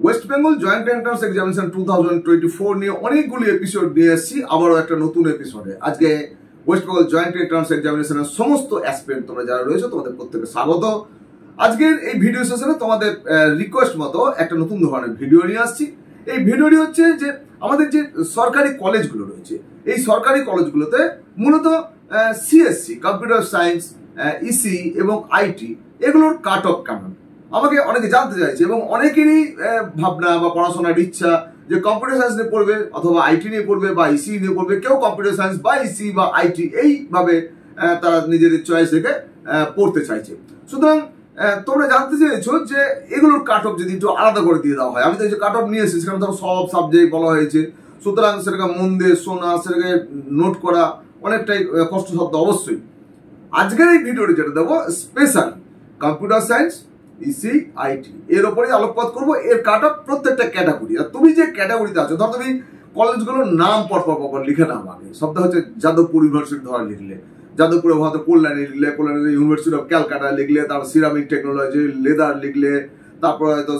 West Bengal joint entrance examination 2024 নিয়ে অনেকগুলি episode নিয়ে এসেছি, আবারও একটা নতুন এপিসোডে। আজকে ওয়েস্ট বেঙ্গল জয়েন্ট এন্ট্রান্স এক্সামিনেশনের সমস্ত অ্যাসপিরেন্ট তোমরা যারা রয়েছে তোমাদের প্রত্যেকে স্বাগত। আজকের এই ভিডিও সেশনে তোমাদের রিকোয়েস্ট মতো একটা নতুন ধরনের ভিডিও নিয়ে আসছি। এই ভিডিওটি হচ্ছে যে আমাদের যে সরকারি কলেজগুলো রয়েছে, এই সরকারি কলেজগুলোতে মূলত সিএসসি, কম্পিউটার সায়েন্স, ইসি এবং আইটি এগুলোর কাট অফ কেমন আমাকে অনেকে জানতে চাইছে, এবং অনেকেরই ভাবনা বা পড়াশোনার ইচ্ছা যে কম্পিউটার সায়েন্স নিয়ে পড়বে অথবা আইটি নিয়ে পড়বে বা ইসি নিয়ে পড়বে। কেউ কম্পিউটার সায়েন্স বা ইসি বা আইটি এইভাবে তারা নিজেদের চয়েস রেখে পড়তে চাইছে। সুতরাং তোমরা জানতে চেয়েছো যে এগুলোর কাট অফ যদি একটু আলাদা করে দিয়ে দেওয়া হয়। আমি তো যে কাট অফ নিয়ে এসেছি সেখানে ধরো সব সাবজেক্ট বলা হয়েছে, সুতরাং সেটাকে মন দিয়ে শোনা, সেটাকে নোট করা অনেকটাই কষ্টসাধ্য অবশ্যই। আজকের এই ভিডিওটি যেটা দেবো special computer science, EC, IT এর উপরে আলোকপাত করবো। এর কাট অফ প্রত্যেকটা ক্যাটাগরি। আর তুমি যে ক্যাটাগরিতে আছো, ধর তুমি কলেজগুলোর নাম পর লিখে নাও। আগে সবটা হচ্ছে যাদবপুর ইউনিভার্সিটি ধরা লিখলে, যাদবপুরে হয়তো কল্যাণী লিখলে, কল্যাণী ইউনিভার্সিটি অফ ক্যালকাটা লিখলে, তারপর সিরামিক টেকনোলজি লেদার লিখলে, তারপরে হয়তো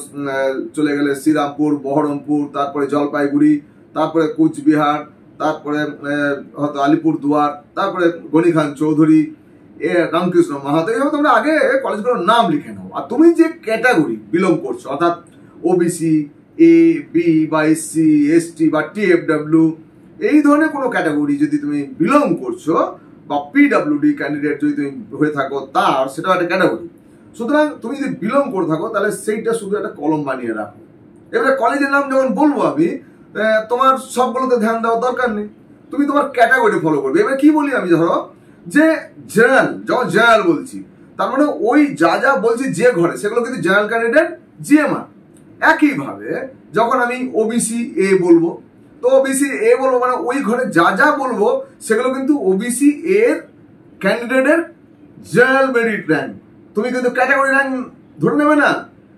চলে গেলে শ্রীরামপুর, বহরমপুর, তারপরে জলপাইগুড়ি, তারপরে কুচবিহার, তারপরে হয়তো আলিপুরদুয়ার, তারপরে গণিখান চৌধুরী, রামকৃষ্ণ মাহাতো। এইভাবে তোমরা আগে কলেজগুলোর নাম লিখে নাও। আর তুমি যে ক্যাটাগরি বিলং করছো, অর্থাৎ ওবিসি, এ, বি বা এসসি, এসটি বা টিএফডব্লিউ এই ধরনের কোনো ক্যাটাগরি যদি তুমি বিলং করছো, বা পিডব্লিউডি ক্যান্ডিডেট যদি তুমি হয়ে থাকো, তার সেটা একটা ক্যাটাগরি। সুতরাং তুমি যদি বিলং করে থাকো তাহলে সেইটা শুধু একটা কলম বানিয়ে রাখো। এবারে কলেজের নাম যখন বলবো আমি, তোমার সবগুলোতে ধ্যান দেওয়ার দরকার নেই, তুমি তোমার ক্যাটাগরি ফলো করবে। এবারে কি বলি আমি, ধরো যে জেনারেল, যখন জেনারেল বলছি তার মানে ওই যা বলছি যে ঘরে সেগুলো কিন্তু জেনারেল ক্যান্ডিডেট জিএমআর। একইভাবে যখন আমি ওবিসি এ বলবো, তো ওবিসি এ বলবো মানে ওই ঘরে যা বলবো সেগুলো কিন্তু ওবিসি এর ক্যান্ডিডেটের জেনারেল মেরিট র্যাঙ্ক। তুমি কিন্তু ক্যাটাগরি র্যাঙ্ক ধরে নেবে না,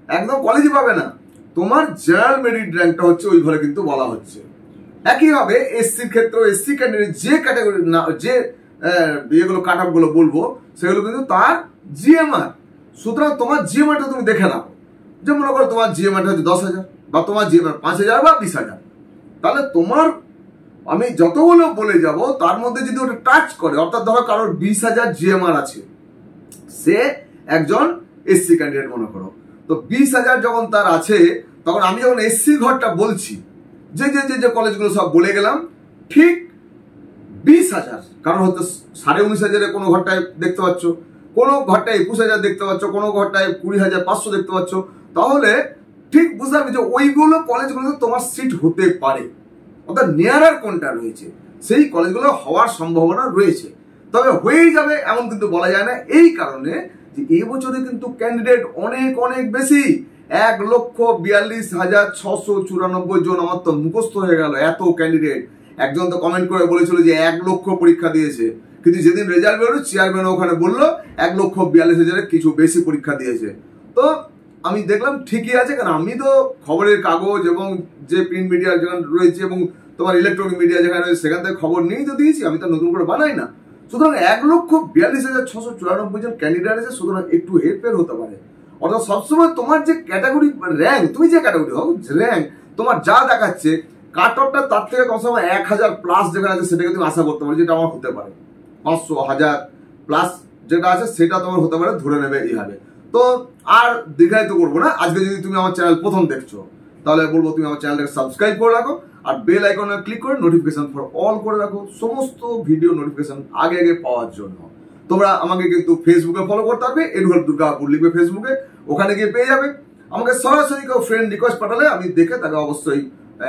একদম কলেজে পাবে না। তোমার জেনারেল মেরিট র্যাঙ্কটা হচ্ছে ওই ঘরে কিন্তু বলা হচ্ছে। একইভাবে এসসির ক্ষেত্রে এসসি ক্যান্ডিডেট যে ক্যাটাগরি না, যে এগুলো কাট অফ গুলো বলবো সেগুলো কিন্তু তার জিএমআর। সুতরাং তোমার জিএমআরটা তুমি দেখে নাও। যে মনে করো তোমার জিএমআরটা হচ্ছে 10,000 বা তোমার জিএমআর 5,000 বা 20,000, তাহলে তোমার আমি যতগুলো বলে যাব তার মধ্যে যদি ওটা টাচ করে, অর্থাৎ ধরো কারোর 20,000 জিএমআর আছে, সে একজন এসসি ক্যান্ডিডেট মনে করো, তো 20,000 যখন তার আছে, তখন আমি যখন এসসি ঘরটা বলছি, যে কলেজগুলো সব বলে গেলাম, ঠিক 20,000, কারণ হয়তো 19,500 কোনো ঘরটায় দেখতে পাচ্ছ, কোনো ঘরটায় 21,000 দেখতে পাচ্ছ, কোনো ঘরটায় 20,500 দেখতে পাচ্ছ, তাহলে ঠিক বুঝতে পারবে যে ওইগুলো কলেজগুলোতে তোমার সিট হতে পারে। অর্থাৎ নিয়ারার কোনটা রয়েছে সেই কলেজগুলো হওয়ার সম্ভাবনা রয়েছে। তবে হয়েই যাবে এমন কিন্তু বলা যায় না, এই কারণে যে এই বছরে কিন্তু ক্যান্ডিডেট অনেক বেশি। 1,42,694 জন। আমার তো মুখস্থ হয়ে গেল এত ক্যান্ডিডেট। একজন তো কমেন্ট করে বলেছিল যে 1 লক্ষ পরীক্ষা দিয়েছে, কিন্তু যেদিন রেজাল্ট বেরোলো চেয়ারম্যান ওখানে বললো 1,42,000 কিছু বেশি পরীক্ষা দিয়েছে। তো আমি দেখলাম ঠিকই আছে, কারণ আমি তো খবরের কাগজ এবং যে প্রিন্ট মিডিয়া যেখানে রয়েছে এবং তোমার ইলেকট্রনিক মিডিয়া যেখানে রয়েছে সেখান থেকে খবর নিয়েই তো দিয়েছি, আমি তো নতুন করে বানাই না। সুতরাং 1,42,694 জন ক্যান্ডিডেট আছে, সুতরাং একটু হেরফের হতে পারে। অর্থাৎ সবসময় তোমার যে ক্যাটাগরি র্যাঙ্ক, তুমি যে ক্যাটাগরি হোক র্যাঙ্ক, তোমার যা দেখাচ্ছে কাট অফটা তার থেকে কম সময় 1,000 প্লাস যেখানে আছে সেটাকে তুমি আশা করতে পারো, যেটা আমার হতে পারে 500, 1000 প্লাস যেটা আছে সেটা তোমার হতে পারে, ধরে নেবে এইভাবে। তো আর দীর্ঘায়িত করবো না। আজকে যদি তুমি আমার চ্যানেল প্রথম দেখছো তাহলে বলবো তুমি আমার চ্যানেলটাকে সাবস্ক্রাইব করে রাখো, আর বেল আইকনে ক্লিক করে নোটিফিকেশন ফর অল করে রাখো, সমস্ত ভিডিও নোটিফিকেশন আগে পাওয়ার জন্য। তোমরা আমাকে কিন্তু ফেসবুকে ফলো করতে পারবে, এডুয়ার্ড দুর্গাপুর লিখবে ফেসবুকে, ওখানে গিয়ে পেয়ে যাবে। আমাকে সরাসরি কেউ ফ্রেন্ড রিকোয়েস্ট পাঠালে আমি দেখে তাকে অবশ্যই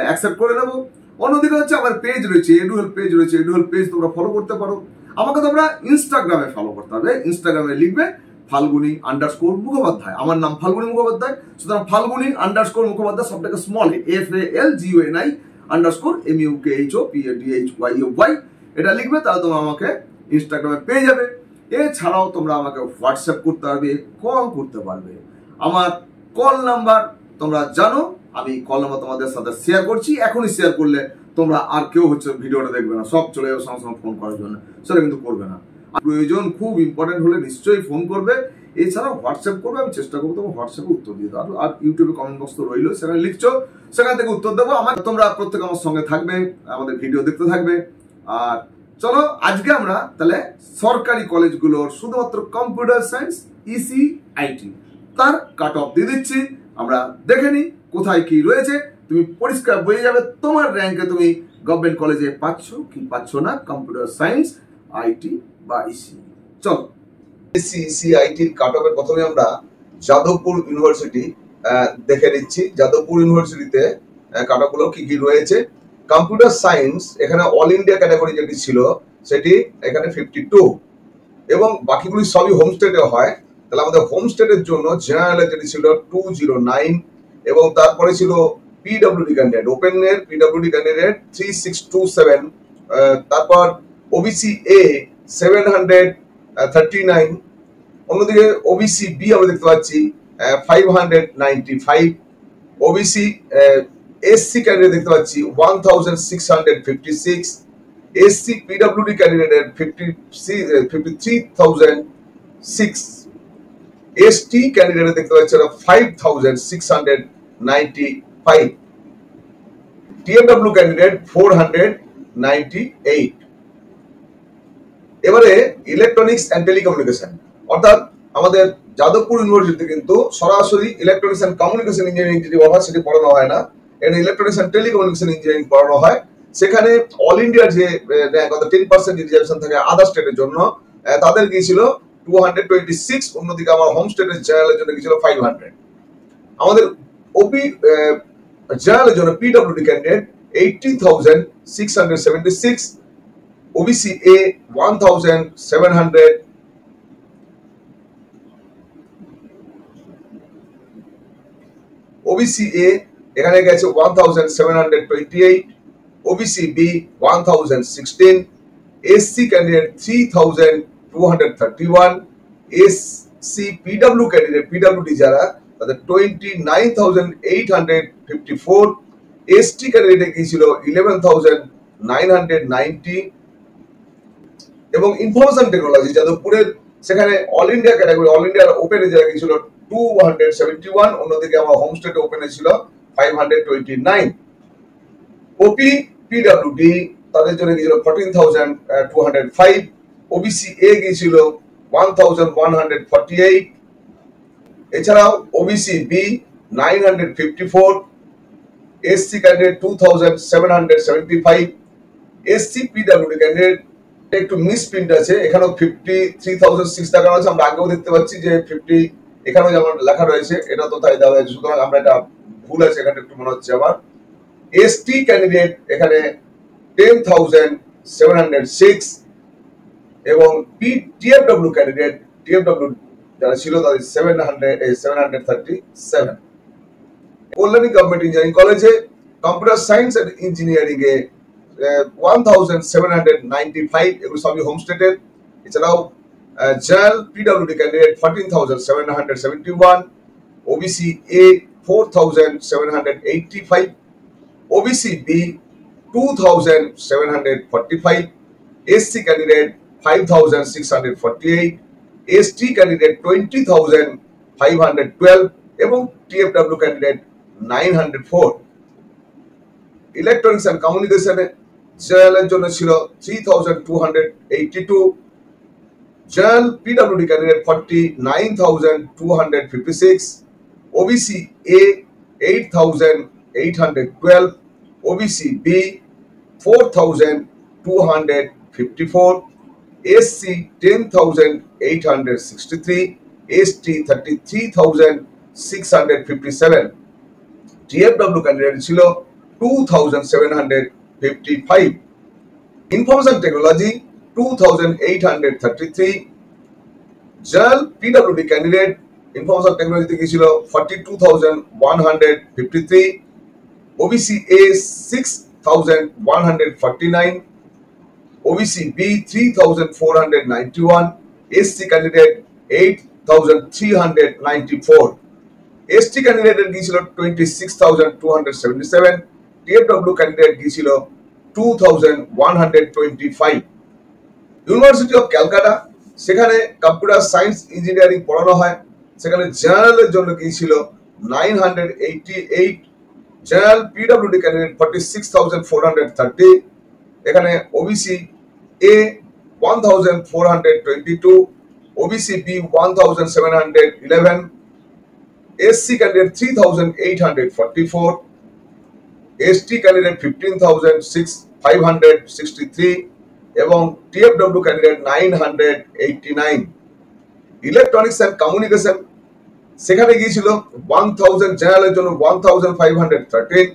অ্যাকসেপ্ট করে নেবো। অন্যদিকে হচ্ছে আমার পেজ রয়েছে, এডুয়ার্ড পেজ রয়েছে, এডুয়ার্ড পেজ তোমরা ফলো করতে পারো। আমাকে তোমরা ইনস্টাগ্রামে ফলো করতে হবে, ইনস্টাগ্রামে লিখবে ফাল্গুনী_মুখোপাধ্যায়। আমার নাম ফাল্গুনী মুখোপাধ্যায়, সুতরাং ফাল্গুনী_মুখোপাধ্যায় সবটাকে স্মল FALGUNI_MUKHOPADHYOY এটা লিখবে, তাহলে তোমরা আমাকে ইনস্টাগ্রামে পেয়ে যাবে। এছাড়াও তোমরা আমাকে হোয়াটসঅ্যাপ করতে পারবে, কল করতে পারবে। আমার কল নাম্বার তোমরা জানো, আমি কল নাম্বার তোমাদের সাথে শেয়ার করছি। এখনই শেয়ার করলে তোমরা আর কেউ হচ্ছে ভিডিওটা দেখবে না, সব চলে যাবে সঙ্গে সঙ্গে ফোন করার জন্য, সেটা কিন্তু করবে না। প্রয়োজন খুব ইম্পর্টেন্ট হলে নিশ্চয়ই ফোন করবে। এছাড়াও হোয়াটসঅ্যাপ করবে, আমি চেষ্টা করবো তোমার হোয়াটসঅ্যাপে উত্তর দিয়ে দাও। আর ইউটিউবে কমেন্ট বক্স তো রইলো, সেখানে লিখছো, সেখান থেকে উত্তর দেবো। তোমরা প্রত্যেক আমার সঙ্গে থাকবে, আমাদের ভিডিও দেখতে থাকবে। আর চলো আজকে আমরা তাহলে সরকারি কলেজগুলোর শুধুমাত্র কম্পিউটার সায়েন্স, ইসি, আইটি তার কাট অফ দিয়ে দিচ্ছি। আমরা দেখে নিই কোথায় কি রয়েছে, তুমি পরিষ্কার বুঝে যাবে তোমার র্যাঙ্কে তুমি গভর্নমেন্ট কলেজে পাচ্ছ কি পাচ্ছ না, কম্পিউটার সায়েন্স, আইটি বা ইসি। চলো ইসি আইটির কাট অফের প্রথমে আমরা যাদবপুর ইউনিভার্সিটি দেখে নিচ্ছি। যাদবপুর ইউনিভার্সিটিতে কাট অফ গুলো কি কি রয়েছে। কম্পিউটার সায়েন্স এখানে অল ইন্ডিয়া ক্যাটাগরি যেটি ছিল সেটি এখানে 52, এবং বাকিগুলি সবই হোম স্টেটে হয়। তাহলে আমাদের হোম স্টেটের জন্য জেনারেল যেটি ছিল 209, এবং তারপরে ছিল পিডব্লিউডি ক্যান্ডিডেট, ওপেনের পিডব্লিউডি ক্যান্ডিডেট 3627, তারপর ওবিসি এ 739, অন্যদিকে ওবিসি বি আমরা দেখতে পাচ্ছি 595, ওবিসি এসসি ক্যান্ডিডেট দেখতে পাচ্ছি 1656, এসসি পিডব্লিউডি ক্যান্ডিডেটের 53,006, এসটি ক্যান্ডিডেট দেখতে পাচ্ছি 5,695, টিএমডব্লিউ ক্যান্ডিডেট 498। এবারে ইলেকট্রনিক্স অ্যান্ড টেলিকমিউনিকেশন, অর্থাৎ আমাদের যাদবপুর ইউনিভার্সিটিতে কিন্তু সরাসরি ইলেকট্রনিক্স অ্যান্ড কমিউনিকেশন ইঞ্জিনিয়ারিং যেটি বলা হয় সেটি পড়ানো হয় না, এখানে ইলেকট্রনিক্স অ্যান্ড টেলিকমিউনিকেশন ইঞ্জিনিয়ারিং পড়ানো হয়। সেখানে অল ইন্ডিয়ার যে র্যাঙ্ক অর্থাৎ 10% রিজার্ভেশন থাকে আদার স্টেটের জন্য, তাদের গিয়েছিল 226, অন্যদিকে আমার হোম স্টেটের জেনারেলের জন্য গিয়েছিল 500। আমাদের ওপি জেনারেলের জন্য PWD candidate 80,676, OBC A 1,700, OBC A এখানে গেছে 1,728, OBC B 1,016, SC candidate 3,231, SC PW candidate PWD যারা তাদের 29,854, এসটি ক্যান্ডিডেট গিয়েছিল 11,990, এবং ইনফরমেশন টেকনোলজি যাদবপুরের সেখানে অল ইন্ডিয়া ক্যাটাগরি অল ইন্ডিয়ার ওপেনে যারা গিয়েছিল 271, অন্যদিকে আমার হোম স্টেট ওপেনে ছিল 529। ওপি পিডব্লিউডি তাদের জন্য গিয়েছিল 14,205, ওবিসি এ গিয়েছিল 1,148, এছাড়াও OBC B 954, SC candidate 2,775, SC PWD candidate একটু মিসপ্রিন্ট আছে, এখানেও 53,006 দেখানো আছে। আমরা আগেও দেখতে পাচ্ছি যে 50 এখানেও যেমন লেখা রয়েছে, এটা তো তাই দেওয়া হয়েছে, সুতরাং আমরা এটা ভুল আছে এখানে একটু মনে হচ্ছে আমার। এসটি ক্যান্ডিডেট এখানে 10,706, এবং টিএফডব্লিউ ক্যান্ডিডেট টিএফডব্লিউ যারা ছিল তাদের 737। কল্যাণী গভর্নমেন্ট ইঞ্জিনিয়ারিং কলেজে কম্পিউটার সায়েন্স এন্ড ইঞ্জিনিয়ারিং এ 1,795, এগুলো সবই হোম স্টেটের। এছাড়াও general PWD candidate 14,771, OBC A 4,785, OBC B 2,745, SC candidate 5,648, ST candidate 20,512, এবং টিএফডব্লিউ ক্যান্ডিডেট 904। ইলেকট্রনিক্স অ্যান্ড কমিউনিকেশনে জেনারেলের জন্য ছিল 3,282, general PWD candidate 49,256, OBC A 8,812, OBC B 4,254, SC 10,863, ST 33,657, TFW candidate ছিল 2,755, information technology 2,833, general PWD candidate information টেকনোলজিতে গিয়েছিল 42,153, OBC A 6,149, OBC B 3,491, SC candidate 8,394, ST ক্যান্ডিডেটের গিয়েছিল 26,277, টিএফডব্লিউ ক্যান্ডিডেট গিয়েছিল 2,125। ইউনিভার্সিটি অফ ক্যালকাটা সেখানে কম্পিউটার সায়েন্স ইঞ্জিনিয়ারিং পড়ানো হয়। সেখানে জেনারেলের জন্য গিয়েছিল 988, জেনারেল পিডব্লিউডি ক্যান্ডিডেট 46,430, এখানে OBC A 1,422, OBC B 1,711, SC candidate 3,844, ST candidate 15,563 এবং TFW candidate 989। Electronics and communication সেখানে গিয়েছিল 1000, জেনারেলের জন্য 1513,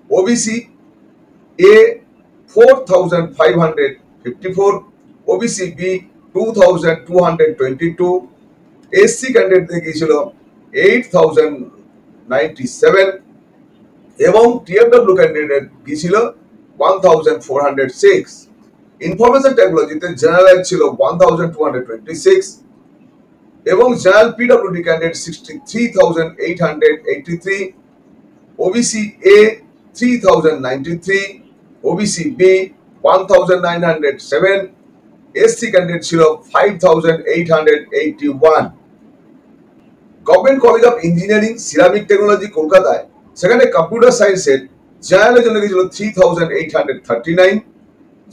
OBC A 4554, OBC B 2222, SC ক্যান্ডিডেটদের গিয়েছিল 8097 এবং টিএফডব্লিউ ক্যান্ডিডেট গিয়েছিল 1406। ইনফরমেশন টেকনোলজিতে জেনারেল ছিল 1226 এবং general PWD candidate 63,883, OBC A 3093, OBC B 1907, SC candidate ছিল 5881। Government college of engineering ceramic technology কলকাতায়, সেখানে কম্পিউটার সায়েন্সের জেনারেলের জন্য গিয়েছিল 3,839,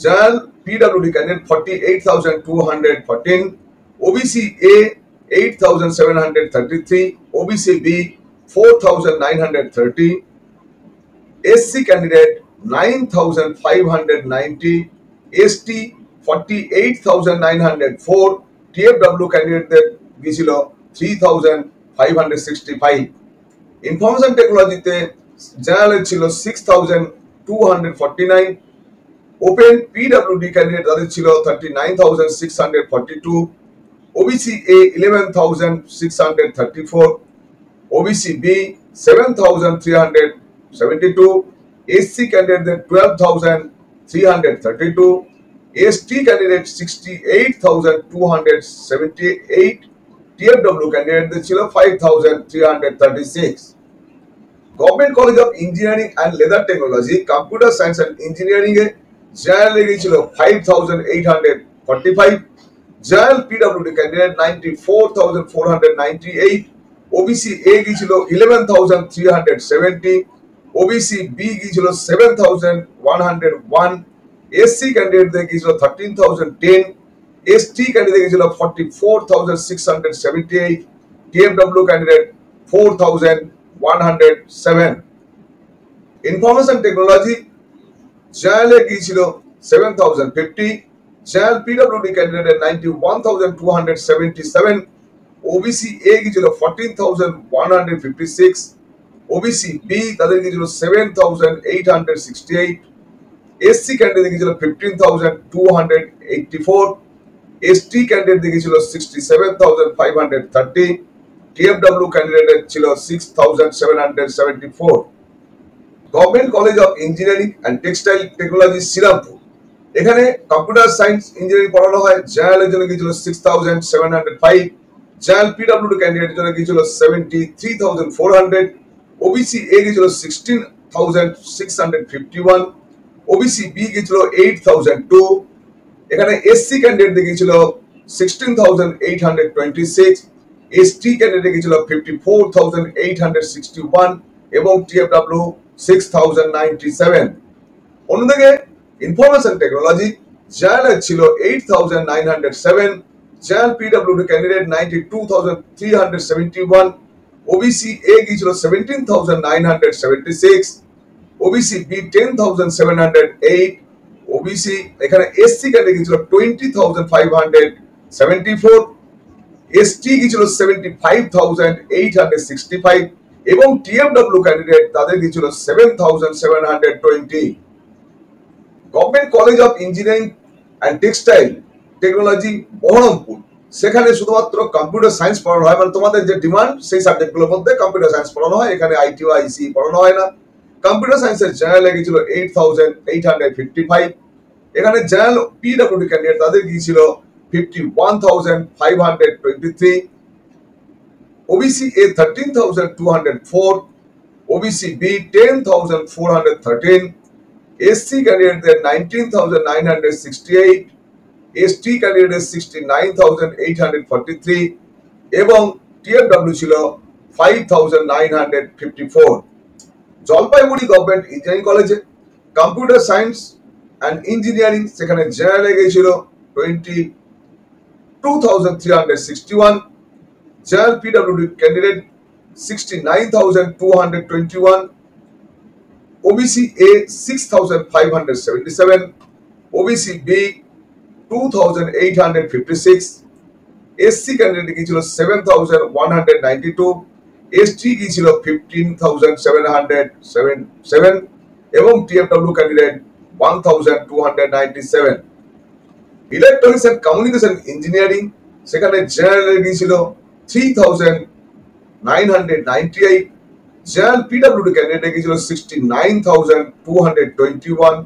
general PWD candidate 48,214, OBC A 8,733, OBC B 4,930, SC candidate 9,590, ST 48,904, TFW ক্যান্ডিডেটদের গিয়েছিল 3,565। ইনফরমেশন টেকনোলজিতে জেনারেল ছিল 6,249, ওপেন পিডব্লিউডি ক্যান্ডিডেট তাদের ছিল 39,642, OBC A 11,634, OBC B 7,372, SC ক্যান্ডিডেটদের 12,332, এসটি ক্যান্ডিডেট 68,278, টিএফডব্লিউ ক্যান্ডিডেটদের ছিল 5,336। Government college of engineering and leather technology computer science and engineering এ জেনারেল গিয়েছিল 5,845, general PWD candidate 94,498, OBC A গিয়েছিল 11,370, ওবিসি বি গিয়েছিল 7,101, এসসি ক্যান্ডিডেটদের গিয়েছিল 13,010, এসটি ক্যান্ডিডেট গিয়েছিল 44,678, টিএফডব্লিউ ক্যান্ডিডেট 4,107। ইনফরমেশন টেকনোলজি জেনারেলে গিয়েছিল 7,050, general PWD candidate 91,277, OBC A গিয়েছিল 14,156, ওবিসি বি তাদের গিয়েছিল 7,868, এসসি ক্যান্ডিডেট গিয়েছিল 15,284, এসটি ক্যান্ডিডেট গিয়েছিল 67,530, টিএফডব্লিউ ক্যান্ডিডেট ছিল 6,774। Government college of engineering and textile technology Serampore, এখানে কম্পিউটার সায়েন্স ইঞ্জিনিয়ারিং পড়ানো হয়। জেনারেলের জন্য গিয়েছিল 6,705, জেনারেল পিডব্লিউডি ক্যান্ডিডেটের জন্য গিয়েছিল 73,400, ওবিসি এ গিয়েছিল 16,651, ওবিসি বি গিয়েছিল 8,002, এখানে এসসি ক্যান্ডিডেট গিয়েছিল 16,826, এসটি ক্যান্ডিডেট গিয়েছিল 54,861 এবং টিএফডব্লিউ 6,097। অন্যদিকে ইনফরমেশন টেকনোলজি জেনারেল ছিল 8,907, general PWD candidate 92,371, OBC A গিয়েছিল 17,976, ওবিসি বি 10,708, ওবিসি এখানে এসসি ক্যান্ডিডেট গিয়েছিল 20,574, এসটি গিয়েছিল 75,865 এবং টিএফডব্লিউ ক্যান্ডিডেট তাদের গিয়েছিল 7,720। Government college of engineering and textile technology Baharampur, সেখানে শুধুমাত্র কম্পিউটার সায়েন্স পড়ানো হয়, মানে তোমাদের যে ডিমান্ড সেই সাবজেক্টগুলোর মধ্যে কম্পিউটার সায়েন্স পড়ানো হয়। এখানে আইটি বা আইসি পড়ানো হয় না। কম্পিউটার সায়েন্সের জেনারেল গিয়েছিল 8,855, এখানে জেনারেল পিডব্লিউডি ক্যান্ডিডেট তাদের গিয়েছিল 51,523, OBC A 13,204, OBC B 10,413, SC ক্যান্ডিডেটদের 19,968, ST ক্যান্ডিডেট 69,843 এবং TFW ছিল 5,954। জলপাইগুড়ি গভর্নমেন্ট ইঞ্জিনিয়ারিং কলেজে কম্পিউটার সায়েন্স অ্যান্ড ইঞ্জিনিয়ারিং সেখানে জেনারেল গিয়েছিল 22,361, general PWD candidate 69,221, OBC A 6,577, OBC B 2,856, SC candidate গিয়েছিল 7,192, ST গিয়েছিল 15,777 এবং TFW candidate 1,297। Electronics and communication engineering সেখানে জেনারেল গিয়েছিল 3,998, জেনারেল PWD ক্যান্ডিডেট গিয়েছিল 69,221,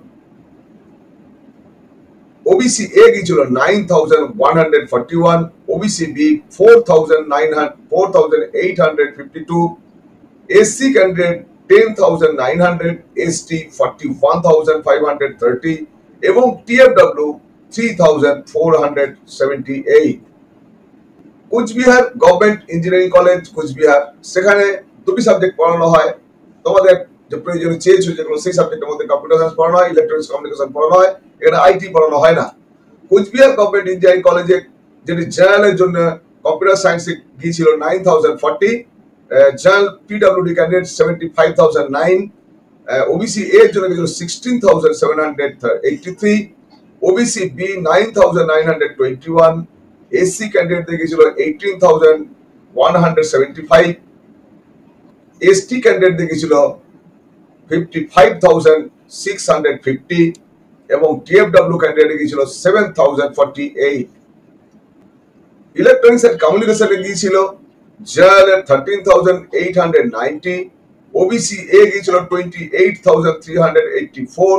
OBC A গিয়েছিল 9,141, OBC B 4,852, SC candidate 10,900, ST 41,530 এবং TFW 3,478। Cooch Behar government engineering college Cooch Behar সেখানে দুটি সাবজেক্ট পড়ানো হয়। তোমাদের যে প্রয়োজনীয় চেয়েছো যেগুলো সেই সাবজেক্টের মধ্যে কম্পিউটার সায়েন্স পড়ানো হয়, ইলেকট্রনিক্স কমিউনিকেশন পড়ানো হয়, এখানে আইটি পড়ানো হয় না। কুচবিহার গভর্নমেন্ট ইঞ্জিনিয়ারিং কলেজে যেটি জেনারেলের জন্য কম্পিউটার সায়েন্সে গিয়েছিল 9,040, general PWD candidate 75,009, OBC A এর জন্য গিয়েছিল 16,783, OBC B 9,921, SC ক্যান্ডিডেট গিয়েছিল 18,175, ST ক্যান্ডিডেট গিয়েছিল 55,650 এবং TFW ক্যান্ডিডেট গিয়েছিল 7,048। ইলেকট্রনিক্স এন্ড কমিউনিকেশনে গিয়েছিল জেনারেল 13,890, OBC A গিয়েছিল 28,384,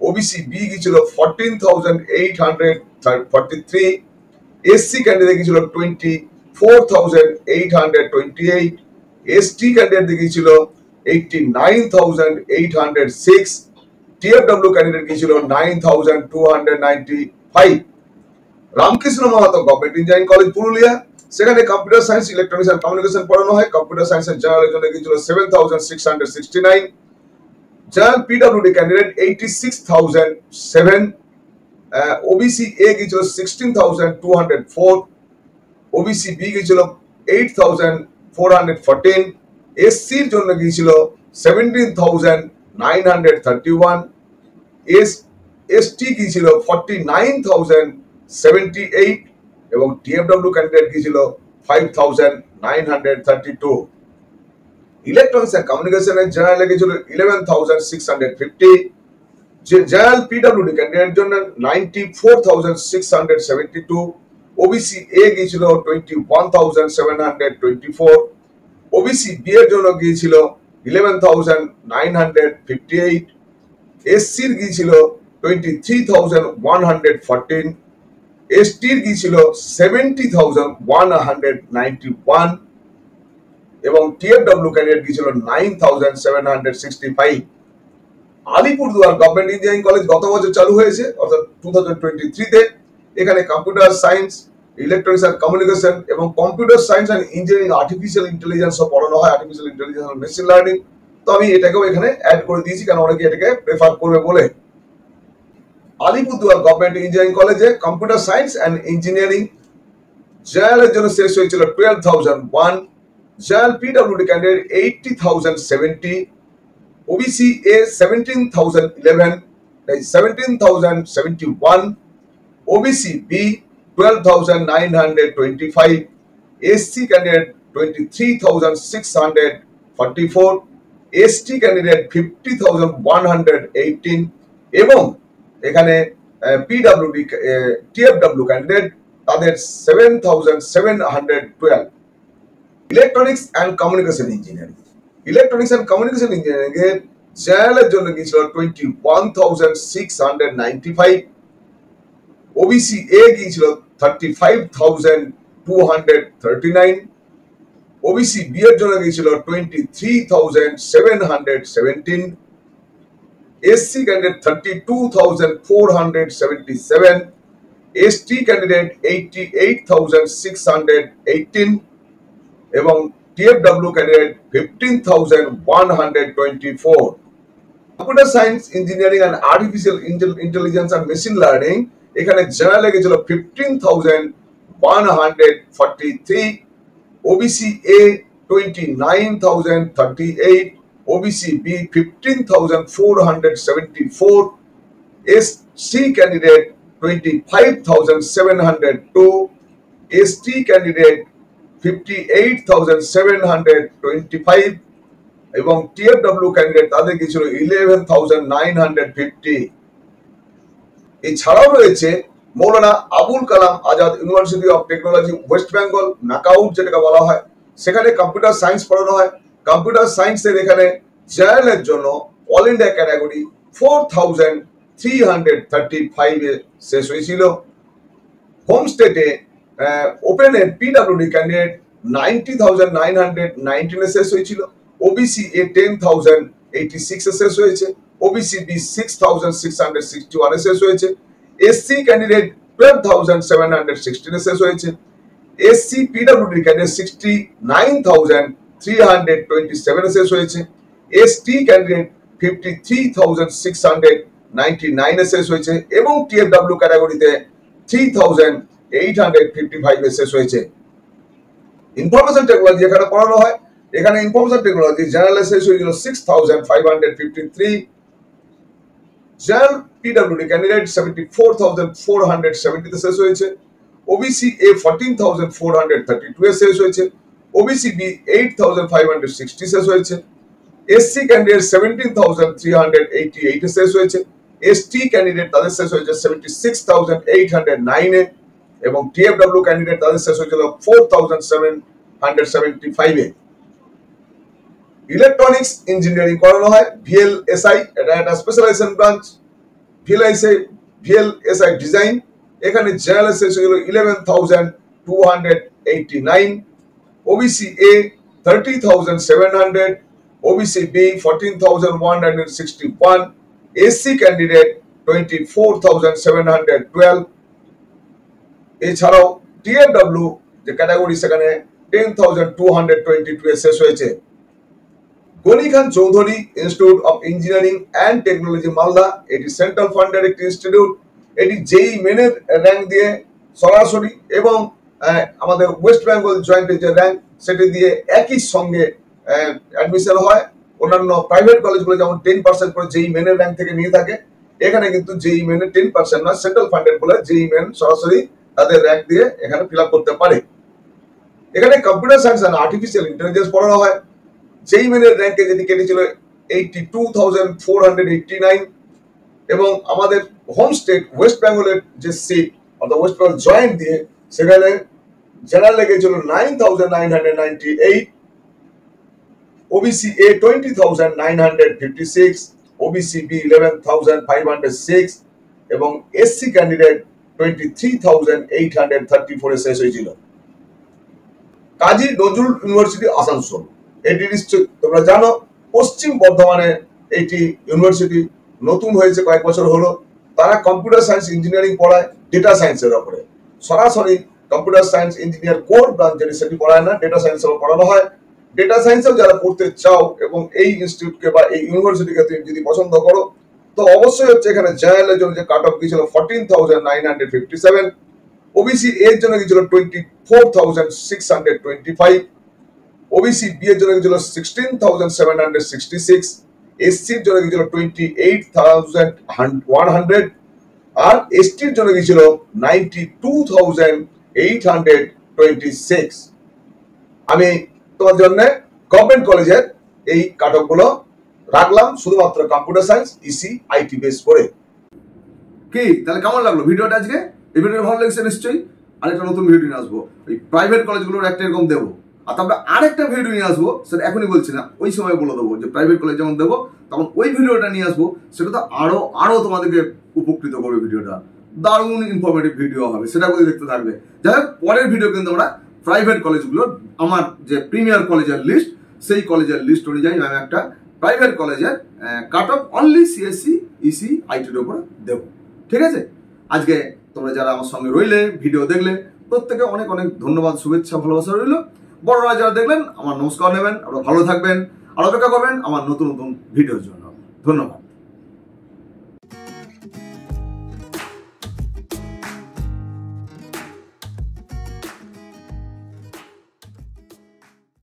OBC B গিয়েছিল 14,843, SC ক্যান্ডিডেট গিয়েছিল 24,828, ST ক্যান্ডিডেট গিয়েছিল 89,806, TFW ক্যান্ডিডেট গিয়েছিল 9,295। Ramkrishna Mahato government engineering college Purulia সেখানে computer science electronics and communication পড়ানো হয়। কম্পিউটার সায়েন্সের জেনারেলের জন্য গিয়েছিল 7,669, general PWD candidate 86,007, OBC A গিয়েছিল 16,204, OBC B গিয়েছিল 8,414, SC এর জন্য গিয়েছিল 17,931, ST গিয়েছিল 49,078 এবং TFW ক্যান্ডিডেট গিয়েছিল 5,932। ইলেকট্রনিক্স এন্ড কমিউনিকেশনের জেনারেল গিয়েছিল 11,650, জেনারেল PWD ক্যান্ডিডেট জন্য 94,672, OBC A গিয়েছিল 21,724, OBC B এর জন্য গিয়েছিল 11,958, SC এর গিয়েছিল 23,114, ST এর গিয়েছিল 70,191 এবং TFW ক্যান্ডিডেট গিয়েছিল 9,765। আলিপুরদুয়ার গভর্নমেন্ট ইঞ্জিনিয়ারিং কলেজ গত বছর চালু হয়েছে অর্থাৎ 2023 তে। এখানে computer science, electronics and communication এবং computer science and engineering artificial intelligence পড়ানো হয়, artificial intelligence and machine learning. তো আমি এটাকেও এখানে অ্যাড করে দিয়েছি কারণ অনেকে এটাকে প্রেফার করবে বলে। আলিপুরদুয়ার গভর্নমেন্ট ইঞ্জিনিয়ারিং কলেজে কম্পিউটার সায়েন্স এন্ড ইঞ্জিনিয়ারিং জেনারেলের জন্য শেষ হয়েছিল 12,001, general PWD candidate 80,070, OBC A 17,071, OBC B 12,925, SC candidate 23,644, ST candidate 50,118 এবং এখানে TFW ক্যান্ডিডেট তাদের 7,712। Electronics and communication engineering, electronics and communication engineering এর জেনারেলের জন্য গিয়েছিল 21,695, OBC A গিয়েছিল 35,239, OBC B এর জন্য গিয়েছিল 23,717, SC ক্যান্ডিডেট 32,477, ST ক্যান্ডিডেট 88,618 এবং TFW candidate 15,124। Computer science, engineering and artificial intelligence and machine learning এখানে জেনারেল লেগেছিল 15,143, OBC A 29,038, OBC B 15,474, SC candidate 25,702, ST candidate 58,725 এবং TFW ক্যান্ডিডেট তাদের কি ছিল 11,950। এছাড়াও রয়েছে Maulana Abul Kalam Azad university of technology West Bengal, নাকাউট যেটাকে বলা হয়, সেখানে কম্পিউটার সায়েন্স পড়ানো হয়। কম্পিউটার সায়েন্সের এখানে জেনারেলের জন্য অল ইন্ডিয়া ক্যাটাগরি 4,335 এ শেষ হয়েছিল। হোম স্টেটে ওপেনে পিডব্লিউডি ক্যান্ডিডেট 90,919 এ শেষ হয়েছিল। ওবিসি এ 10,086 এ শেষ হয়েছে। ওবিসি বি 6,661 এ শেষ হয়েছে। এসসি ক্যান্ডিডেট 12,716 এ শেষ হয়েছে। এসসি পিডব্লিউডি ক্যান্ডিডেট 69,327 এ শেষ হয়েছে। এসটি ক্যান্ডিডেট 53,699 এ শেষ হয়েছে এবং টিএফডব্লিউ ক্যাটাগরিতে 3,855 এ শেষ হয়েছে। ইনফরমেশন টেকনোলজি এখানে পড়ানো হয়। এখানে ইনফরমেশন টেকনোলজি জেনারেল শেষ হয়েছিল 6,553, জেনারেল পিডব্লিউডি ক্যান্ডিডেট 74,470 তে শেষ হয়েছে। ওবিসি এ 14,432 এ শেষ হয়েছে। ওবিসি বি 8,560 শেষ হয়েছে। এসসি ক্যান্ডিডেট 17,388 এ শেষ হয়েছে। এসটি ক্যান্ডিডেট তাদের শেষ হয়েছে 76,809 এ এবং টিএফডব্লিউ ক্যান্ডিডেট তাদের শেষ হয়েছিল 4,775 এ। ইলেকট্রনিক্স ইঞ্জিনিয়ারিং করানো হয় ভিএলএসআই, এটা একটা স্পেশালাইজেশন ব্রাঞ্চ। ভিএলএসআই ডিজাইন এখানে জেনারেল শেষ হয়েছিল 11,289, OBC A 30,700, OBC B 14,161, SC candidate 24,712। এছাড়াও টিএফডব্লিউ যে ক্যাটাগরি সেখানে 10,222 এ শেষ হয়েছে। Gani Khan Chowdhury institute of engineering and technology Malda, এটি সেন্ট্রাল ফান্ডের একটি ইনস্টিটিউট। এটি জেই মেনের র্যাঙ্ক দিয়ে সরাসরি এবং আমাদের ওয়েস্ট বেঙ্গল জয়েন্টের যে র্যাঙ্ক সেটি দিয়ে একই সঙ্গে অ্যাডমিশন হয়। অন্যান্য প্রাইভেট কলেজগুলো যেমন 10% করে জেই মেনের র্যাঙ্ক থেকে নিয়ে থাকে, এখানে কিন্তু জেই মেনের 10% নয়, সেন্ট্রাল ফান্ডেড বলে জেই মেন সরাসরি তাদের র্যাঙ্ক দিয়ে এখানে ফিল আপ করতে পারে। এখানে computer science and artificial intelligence পড়ানো হয়। জেই মেনের র্যাঙ্কে যেটি কেটেছিল 82,489 এবং আমাদের হোম স্টেট ওয়েস্ট বেঙ্গলের যে সিট অর্থাৎ ওয়েস্ট বেঙ্গল জয়েন্ট দিয়ে সেখানে জেনারেল লেগেছিল 9,998, ওবিসি এ 20,956, ওবিসি বি 11,506 এবং এসসি ক্যান্ডিডেট 23,834 এ শেষ হয়েছিল। কাজী নজরুল ইউনিভার্সিটি আসানসোল, এটি নিশ্চয় তোমরা জানো পশ্চিম বর্ধমানে এইটি ইউনিভার্সিটি নতুন হয়েছে, কয়েক বছর হলো। তারা কম্পিউটার সায়েন্স ইঞ্জিনিয়ারিং পড়ায় ডেটা সায়েন্সের উপরে। সরাসরি computer science engineer core branch যেটি সেটি পড়ায় না, ডেটা সায়েন্সেও পড়ানো হয়। ডেটা সায়েন্সেও যারা পড়তে চাও এবং এই ইনস্টিটিউটকে বা এই ইউনিভার্সিটিকে তুমি যদি পছন্দ করো তো অবশ্যই হচ্ছে এখানে জেনারেলের জন্য যে কাট অফ গিয়েছিল 14,957, ওবিসি এর জন্য গিয়েছিল 24,625, ওবিসি বি এর জন্য গিয়েছিল 16,766, এসসি এর জন্য গিয়েছিল 28,100 আর এসটি এর জন্য গিয়েছিল 92,826। আমি তোমার জন্য গভর্নমেন্ট কলেজের এই কাট অফ গুলো রাখলাম শুধুমাত্র computer science EC IT base করে। কি তাহলে কেমন লাগলো ভিডিওটা আজকে? এই ভিডিওটা ভালো লাগছে নিশ্চয়ই। আরেকটা নতুন ভিডিও নিয়ে আসবো, এই প্রাইভেট কলেজগুলোর একটা এরকম দেবো। আর তারপরে আরেকটা ভিডিও নিয়ে আসবো, সেটা এখনই বলছি না, ওই সময় বলে দেবো যে প্রাইভেট কলেজ যেমন দেবো তখন ওই ভিডিওটা নিয়ে আসবো। সেটা তো আরো তোমাদেরকে উপকৃত করবে। ভিডিওটা দারুণ ইনফরমেটিভ ভিডিও হবে, সেটা বলে দেখতে থাকবে। যাই হোক, পরের ভিডিও কিন্তু আমরা প্রাইভেট কলেজগুলোর আমার যে প্রিমিয়ার কলেজের লিস্ট, সেই কলেজের লিস্ট অনুযায়ী আমি একটা প্রাইভেট কলেজের cut off only CSC EC আইটির উপরে দেবো। ঠিক আছে, আজকে তোমরা যারা আমার সঙ্গে রইলে, ভিডিও দেখলে, প্রত্যেকে অনেক অনেক ধন্যবাদ, শুভেচ্ছা, ভালোবাসা রইল। বড়রা যারা দেখলেন আমার নমস্কার নেবেন, আপনারা ভালো থাকবেন আর অপেক্ষা করবেন আমার নতুন নতুন ভিডিওর জন্য। ধন্যবাদ।